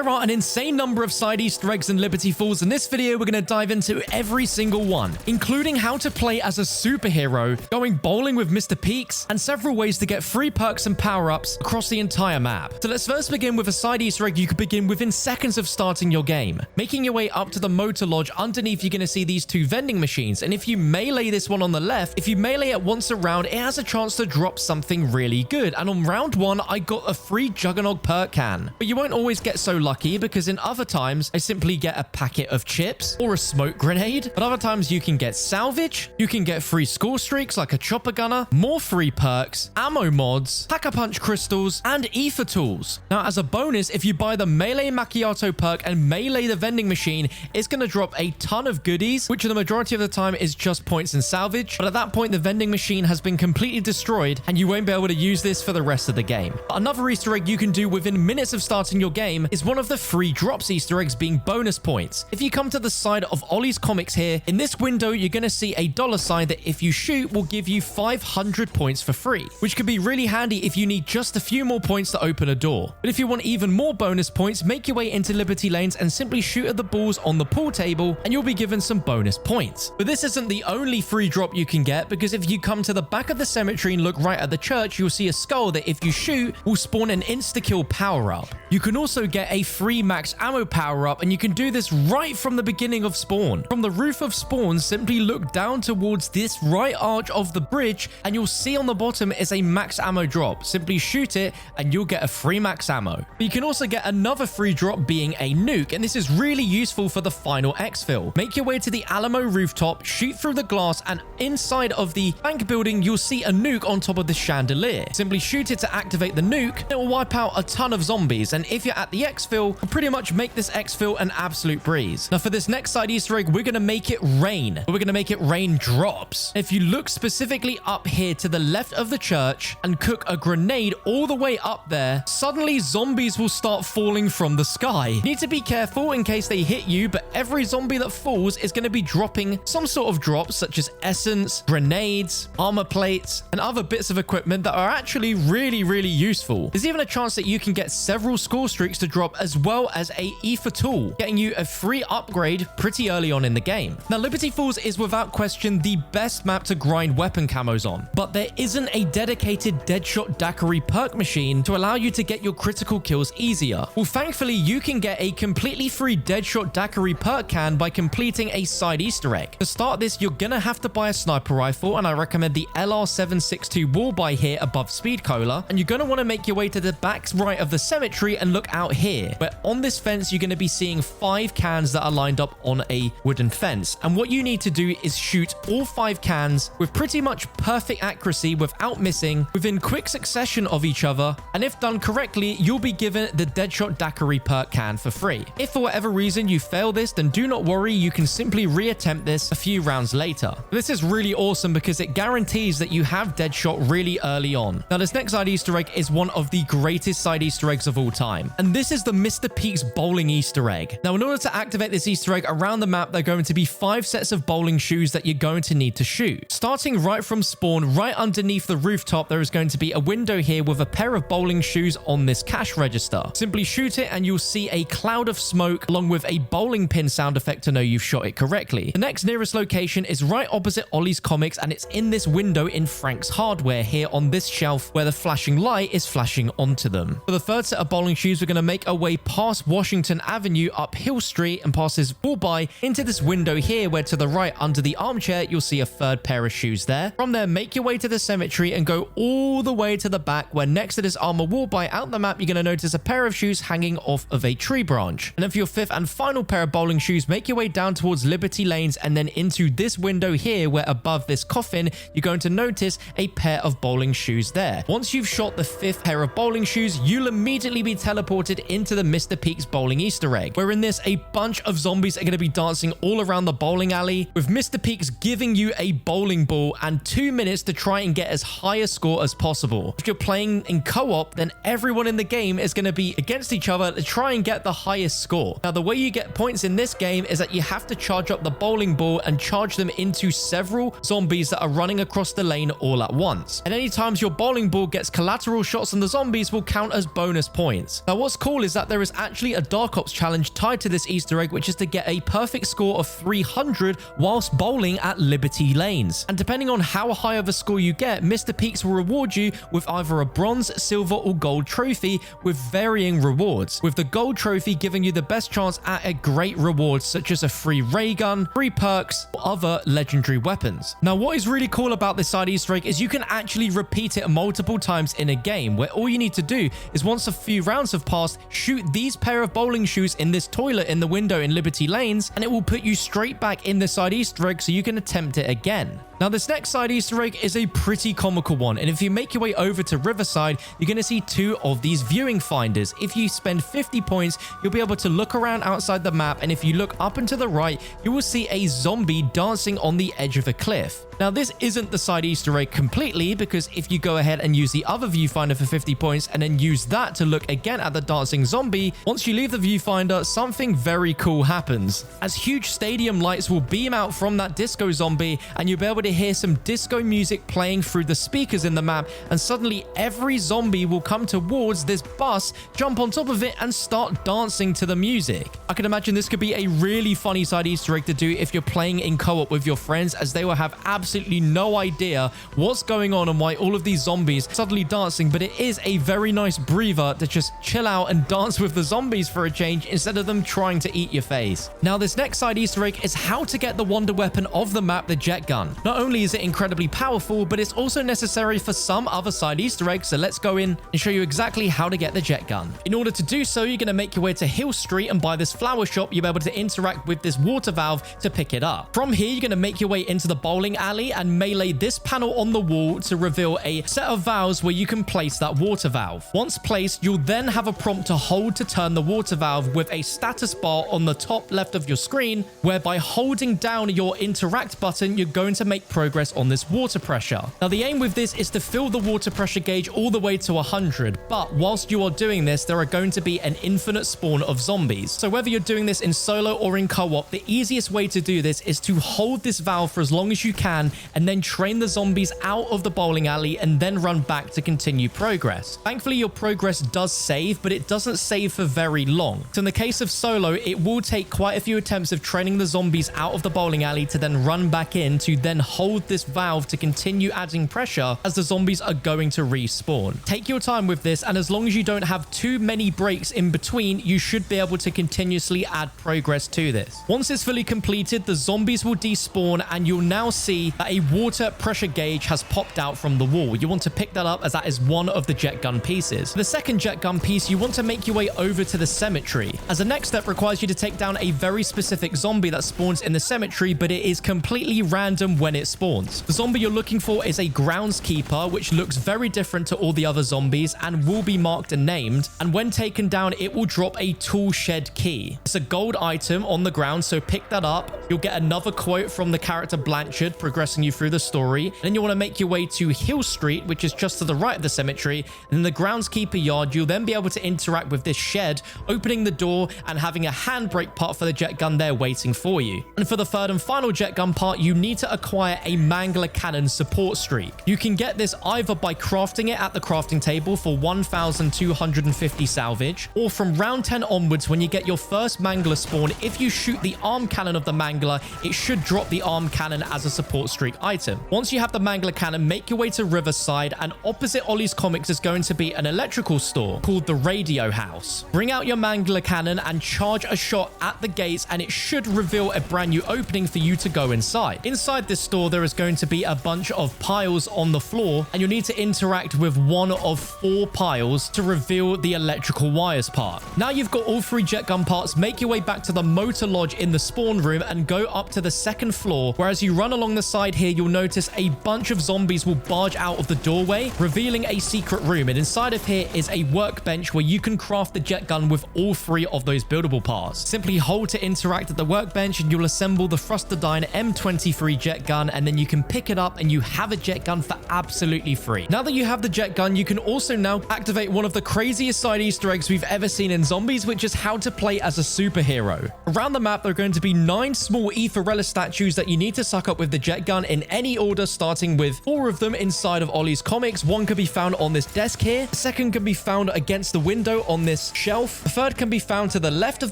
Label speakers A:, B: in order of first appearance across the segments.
A: There are an insane number of side Easter eggs in Liberty Falls. In this video, we're going to dive into every single one, including how to play as a superhero, going bowling with Mr. Peaks, and several ways to get free perks and power-ups across the entire map. So let's first begin with a side Easter egg you could begin within seconds of starting your game. Making your way up to the motor lodge, underneath you're going to see these two vending machines, and if you melee this one on the left, if you melee it once a round, it has a chance to drop something really good. And on round one, I got a free Juggernog perk can. But you won't always get so lucky, because in other times, I simply get a packet of chips or a smoke grenade. But other times you can get salvage, you can get free score streaks like a chopper gunner, more free perks, ammo mods, Pack-a-Punch crystals, and ether tools. Now, as a bonus, if you buy the melee macchiato perk and melee the vending machine, it's going to drop a ton of goodies, which the majority of the time is just points and salvage. But at that point, the vending machine has been completely destroyed, and you won't be able to use this for the rest of the game. Another Easter egg you can do within minutes of starting your game is one of the free drops Easter eggs being bonus points. If you come to the side of Ollie's Comics here, in this window, you're going to see a $sign that if you shoot will give you 500 points for free, which could be really handy if you need just a few more points to open a door. But if you want even more bonus points, make your way into Liberty Lanes and simply shoot at the balls on the pool table, and you'll be given some bonus points. But this isn't the only free drop you can get, because if you come to the back of the cemetery and look right at the church, you'll see a skull that if you shoot will spawn an insta-kill power-up. You can also get a free max ammo power-up, and you can do this right from the beginning of spawn. From the roof of spawn, simply look down towards this right arch of the bridge, and you'll see on the bottom is a max ammo drop. Simply shoot it and you'll get a free max ammo. But you can also get another free drop being a nuke, and this is really useful for the final exfil. Make your way to the Alamo rooftop, shoot through the glass, and inside of the bank building, you'll see a nuke on top of the chandelier. Simply shoot it to activate the nuke. It will wipe out a ton of zombies, and if you're at the exfil, you'll pretty much make this exfil an absolute breeze. Now for this next side Easter egg, we're going to make it rain. We're going to make it rain drops. If you look specifically up here to the left of the church and cook a grenade all the way up there, suddenly zombies will start falling from the sky. You need to be careful in case they hit you, but every zombie that falls is going to be dropping some sort of drops such as essence, grenades, armor plates, and other bits of equipment that are actually really useful. There's even a chance that you can get several score streaks to drop, as well as a ether tool, getting you a free upgrade pretty early on in the game. Now, Liberty Falls is without question the best map to grind weapon camos on, but there isn't a dedicated Deadshot Daiquiri perk machine to allow you to get your critical kills easier. Well, thankfully, you can get a completely free Deadshot Daiquiri perk can by completing a side Easter egg. To start this, you're gonna have to buy a sniper rifle, and I recommend the LR762 wall buy here above Speed Cola, and you're gonna want to make your way to the back right of the cemetery and look out here, where on this fence you're going to be seeing 5 cans that are lined up on a wooden fence, and what you need to do is shoot all 5 cans with pretty much perfect accuracy without missing within quick succession of each other, and if done correctly, you'll be given the Deadshot Daiquiri perk can for free. If for whatever reason you fail this, then do not worry, you can simply reattempt this a few rounds later. This is really awesome because it guarantees that you have Deadshot really early on. Now this next side Easter egg is one of the greatest side Easter eggs of all time, and this is the Mr. Peaks bowling Easter egg. Now in order to activate this Easter egg around the map, there are going to be 5 sets of bowling shoes that you're going to need to shoot. Starting right from spawn, right underneath the rooftop, there is going to be a window here with a pair of bowling shoes on this cash register. Simply shoot it and you'll see a cloud of smoke along with a bowling pin sound effect to know you've shot it correctly. The next nearest location is right opposite Ollie's Comics, and it's in this window in Frank's Hardware here on this shelf where the flashing light is flashing onto them. For the third set of bowling shoes, we're going to make our way past Washington Avenue up Hill Street and past this wall by into this window here, where to the right under the armchair you'll see a third pair of shoes there. From there, make your way to the cemetery and go all the way to the back, where next to this armor wall by out the map you're going to notice a pair of shoes hanging off of a tree branch. And then for your 5th and final pair of bowling shoes, make your way down towards Liberty Lanes and then into this window here, where above this coffin you're going to notice a pair of bowling shoes there. Once you've shot the 5th pair of bowling shoes, you'll immediately be teleported into the Mr. Peaks bowling Easter egg, where in this a bunch of zombies are going to be dancing all around the bowling alley, with Mr. Peaks giving you a bowling ball and 2 minutes to try and get as high a score as possible. If you're playing in co-op, then everyone in the game is going to be against each other to try and get the highest score. Now the way you get points in this game is that you have to charge up the bowling ball and charge them into several zombies that are running across the lane all at once. And any times your bowling ball gets collateral shots on the zombies will count as bonus points. Now what's cool is that there there is actually a Dark Ops challenge tied to this Easter egg, which is to get a perfect score of 300 whilst bowling at Liberty Lanes. And depending on how high of a score you get, Mr. Peaks will reward you with either a bronze, silver, or gold trophy with varying rewards, with the gold trophy giving you the best chance at a great rewards such as a free ray gun, free perks, or other legendary weapons. Now, what is really cool about this side Easter egg is you can actually repeat it multiple times in a game, where all you need to do is once a few rounds have passed, shoot these pair of bowling shoes in this toilet in the window in Liberty Lanes, and it will put you straight back in the side Easter egg so you can attempt it again. Now, this next side Easter egg is a pretty comical one, and if you make your way over to Riverside, you're going to see two of these viewing finders. If you spend 50 points, you'll be able to look around outside the map, and if you look up and to the right, you will see a zombie dancing on the edge of a cliff. Now, this isn't the side Easter egg completely, because if you go ahead and use the other viewfinder for 50 points and then use that to look again at the dancing zombie, once you leave the viewfinder, something very cool happens. As huge stadium lights will beam out from that disco zombie, and you'll be able to hear some disco music playing through the speakers in the map, and suddenly every zombie will come towards this bus, jump on top of it, and start dancing to the music. I can imagine this could be a really funny side Easter egg to do if you're playing in co-op with your friends, as they will have absolutely no idea what's going on and why all of these zombies are suddenly dancing, but it is a very nice breather to just chill out and dance with the zombies for a change instead of them trying to eat your face. Now, this next side Easter egg is how to get the wonder weapon of the map, the jet gun. Not only is it incredibly powerful, but it's also necessary for some other side Easter eggs, so let's go in and show you exactly how to get the jet gun. In order to do so, you're going to make your way to Hill Street, and by this flower shop, you'll be able to interact with this water valve to pick it up. From here, you're going to make your way into the bowling alley and melee this panel on the wall to reveal a set of valves where you can place that water valve. Once placed, you'll then have a prompt to hold to turn the water valve with a status bar on the top left of your screen, where by holding down your interact button, you're going to make progress on this water pressure. Now, the aim with this is to fill the water pressure gauge all the way to 100, but whilst you are doing this, there are going to be an infinite spawn of zombies. So whether you're doing this in solo or in co-op, the easiest way to do this is to hold this valve for as long as you can and then train the zombies out of the bowling alley and then run back to continue progress. Thankfully, your progress does save, but it doesn't save for very long. So in the case of solo, it will take quite a few attempts of training the zombies out of the bowling alley to then run back in to then hold this valve to continue adding pressure as the zombies are going to respawn. Take your time with this, and as long as you don't have too many breaks in between, you should be able to continuously add progress to this. Once it's fully completed, the zombies will despawn, and you'll now see that a water pressure gauge has popped out from the wall. You want to pick that up, as that is one of the jet gun pieces. The second jet gun piece, you want to make your way over to the cemetery, as the next step requires you to take down a very specific zombie that spawns in the cemetery, but it is completely random when it spawns. The zombie you're looking for is a groundskeeper, which looks very different to all the other zombies and will be marked and named, and when taken down, it will drop a tool shed key. It's a gold item on the ground, so pick that up. You'll get another quote from the character Blanchard progressing you through the story. Then you want to make your way to Hill Street, which is just to the right of the cemetery, and in the groundskeeper yard, you'll then be able to interact with this shed, opening the door and having a handbrake part for the jet gun there waiting for you. And for the third and final jet gun part, you need to acquire a Mangler cannon support streak. You can get this either by crafting it at the crafting table for 1,250 salvage, or from round 10 onwards when you get your first Mangler spawn, if you shoot the arm cannon of the Mangler, it should drop the arm cannon as a support streak item. Once you have the Mangler cannon, make your way to Riverside, and opposite Ollie's Comics is going to be an electrical store called the Radio House. Bring out your Mangler cannon and charge a shot at the gates, and it should reveal a brand new opening for you to go inside. Inside this store, there is going to be a bunch of piles on the floor, and you'll need to interact with one of 4 piles to reveal the electrical wires part. Now you've got all 3 jet gun parts, make your way back to the motor lodge in the spawn room and go up to the 2nd floor, where as you run along the side here, you'll notice a bunch of zombies will barge out of the doorway, revealing a secret room, and inside of here is a workbench where you can craft the jet gun with all 3 of those buildable parts. Simply hold to interact at the workbench and you'll assemble the Thrusterdyne M23 jet gun, gun, and then you can pick it up and you have a jet gun for absolutely free. Now that you have the jet gun, you can also now activate one of the craziest side Easter eggs we've ever seen in zombies, which is how to play as a superhero. Around the map, there are going to be 9 small Aetherella statues that you need to suck up with the jet gun in any order, starting with 4 of them inside of Ollie's comics. 1 can be found on this desk here. The second can be found against the window on this shelf. The third can be found to the left of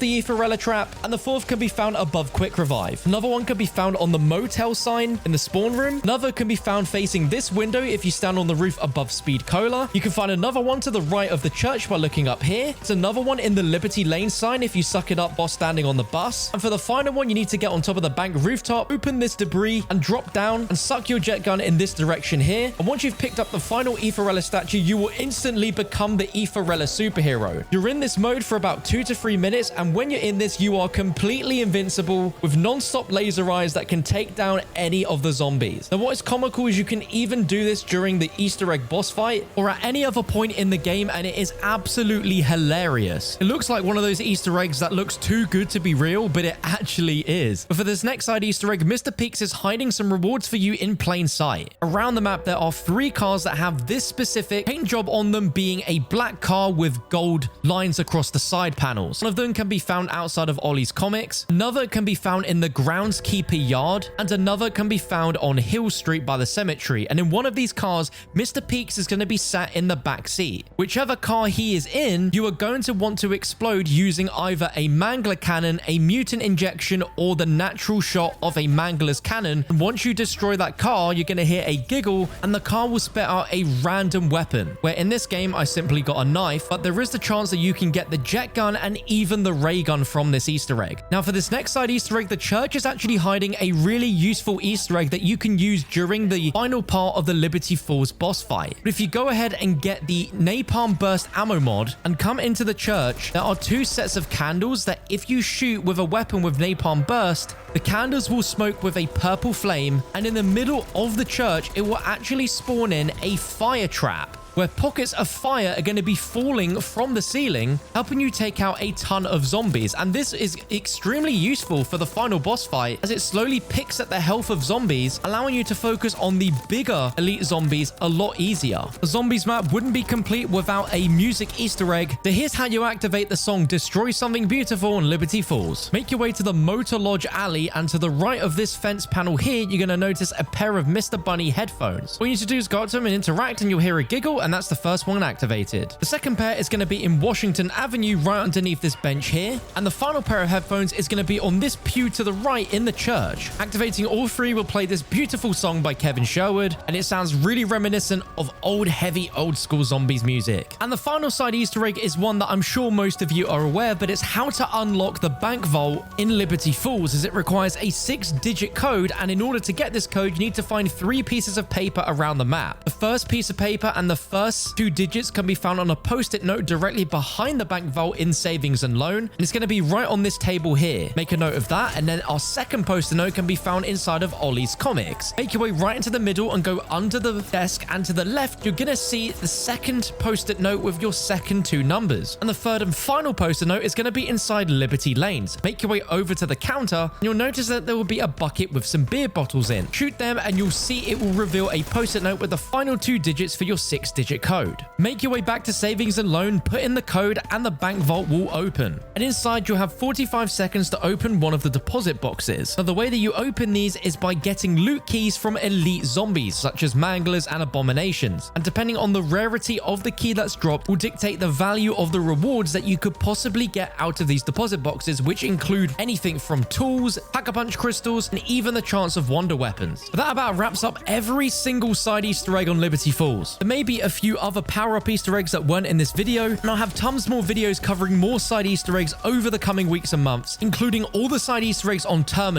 A: the Aetherella trap, and the fourth can be found above quick revive. Another one can be found on the motel sign in the spawn room. Another can be found facing this window if you stand on the roof above Speed Cola. You can find another one to the right of the church by looking up here. There's another one in the Liberty Lane sign if you suck it up while standing on the bus. And for the final one, you need to get on top of the bank rooftop, open this debris, and drop down and suck your jet gun in this direction here. And once you've picked up the final Aetherella statue, you will instantly become the Aetherella superhero. You're in this mode for about 2 to 3 minutes, and when you're in this, you are completely invincible with non-stop laser eyes that can take down any of the zombies. Now, what is comical is you can even do this during the Easter egg boss fight or at any other point in the game, and it is absolutely hilarious. It looks like one of those Easter eggs that looks too good to be real, but it actually is. But for this next side Easter egg, Mr. Peaks is hiding some rewards for you in plain sight. Around the map, there are 3 cars that have this specific paint job on them, being a black car with gold lines across the side panels. One of them can be found outside of Ollie's comics. Another can be found in the groundskeeper yard, and another can be found on Hill Street by the cemetery. And in one of these cars, Mr. Peaks is going to be sat in the back seat. Whichever car he is in, you are going to want to explode using either a mangler cannon, a mutant injection, or the natural shot of a mangler's cannon. And once you destroy that car, you're going to hear a giggle and the car will spit out a random weapon, where in this game I simply got a knife, but there is the chance that you can get the jet gun and even the ray gun from this Easter egg. Now for this next side Easter egg, the church is actually hiding a really useful Easter egg that you can use during the final part of the Liberty Falls boss fight. But if you go ahead and get the Napalm Burst ammo mod and come into the church, there are 2 sets of candles that if you shoot with a weapon with Napalm Burst, the candles will smoke with a purple flame, and in the middle of the church, it will actually spawn in a fire trap, where pockets of fire are going to be falling from the ceiling, helping you take out a ton of zombies. And this is extremely useful for the final boss fight, as it slowly picks at the health of zombies, allowing you to focus on the bigger elite zombies a lot easier. The zombies map wouldn't be complete without a music Easter egg, so here's how you activate the song Destroy Something Beautiful on Liberty Falls. Make your way to the Motor Lodge alley, and to the right of this fence panel here, you're going to notice a pair of Mr. Bunny headphones. All you need to do is go up to them and interact, and you'll hear a giggle, and that's the first one activated. The second pair is going to be in Washington Avenue, right underneath this bench here, and the final pair of headphones is going to be on this pew to the right in the church. Activating all 3 will play this beautiful song by Kevin Sherwood, and it sounds really reminiscent of heavy old school zombies music. And the final side Easter egg is one that I'm sure most of you are aware, but it's how to unlock the bank vault in Liberty Falls, as it requires a 6-digit code, and in order to get this code, you need to find 3 pieces of paper around the map. The first piece of paper and the first 2 digits can be found on a post-it note directly behind the bank vault in savings and loan, and it's going to be right on this table here. Make a note of that, and then our second post-it note can be found inside of Ollie's comics. Make your way right into the middle and go under the desk, and to the left you're going to see the second post-it note with your second 2 numbers, and the third and final post-it note is going to be inside Liberty Lanes. Make your way over to the counter, and you'll notice that there will be a bucket with some beer bottles in. Shoot them and you'll see it will reveal a post-it note with the final 2 digits for your 6-digit code. Make your way back to savings and loan, put in the code, and the bank vault will open. And inside you'll have 45 seconds to open one of the deposit boxes. Now the way that you open these is by getting loot keys from elite zombies such as manglers and abominations, and depending on the rarity of the key that's dropped will dictate the value of the rewards that you could possibly get out of these deposit boxes, which include anything from tools, pack-a-punch crystals, and even the chance of wonder weapons. But that about wraps up every single side Easter egg on Liberty Falls. There may be a few other power-up Easter eggs that weren't in this video, and I'll have tons more videos covering more side Easter eggs over the coming weeks and months, including all the side Easter eggs on Terminal,